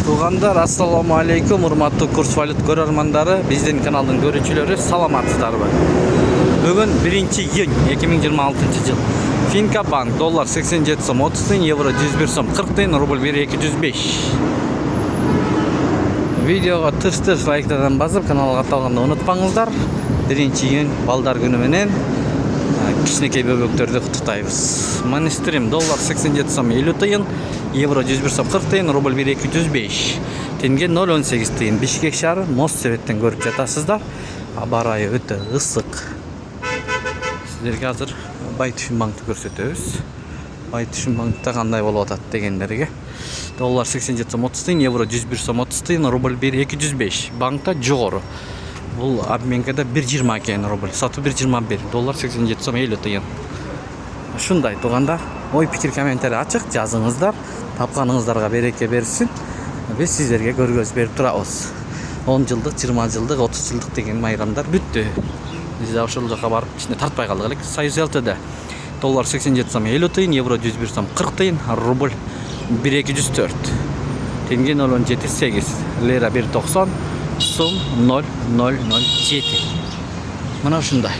Туғандар, ассаламу алейкум, урматтуу курс валют көрөрмандары, биздин каналдын көрүүчүлөрү, саламатсыздарбы? Бүгүн 1-июнь 2026 жыл. Финка банк доллар 87 сом 30 тыйын, евро 101 сом 40 тыйын, рубль 1-205. Видеого тырс-тырс лайктардан басып, каналга катталганды унутпаңыздар. 1-июнь балдар күнү менен кичинекей бөбөктөрдү куттуктайбыз. Монестрим доллар 87 сом 50 тыйын, евро 101 сом 40 тыйын, рубль 1-205. Тенге 0.18 тыйын. Бишкек шаары мост себеттен көрүп жатасыздар. Аба ырайы өтө ысык. Сиздерге азыр Байтүшүн банкты көрсөтөбүз. Байтүшүн банкта кандай болуп атат дегендерге. Доллар 87 сом 30 тыйын, евро 101 сом 30 тыйын, рубль 1-205. Банкта жогору. Бул обменкада 1.20 экен рубль, сатуу 1.21, доллар 87 сом 50 тыйын. Ушундай туугандар, ой пикир комментарий ачык жазыңыздар, тапканыңыздарга береке берсин. Биз сиздерге көргөз берип турабыз. 10 жылдык, 20 жылдык, 30 жылдык деген майрамдар бүттү. Биз да ошол жака барып ичине тартпай калдык элек. Союз ЛТД доллар 87 сом 50 тыйын, евро 101 сом 40 тыйын, рубль 1-204. Тенге 0.78, лира 1.90, сум 0.007. Мына ушундай.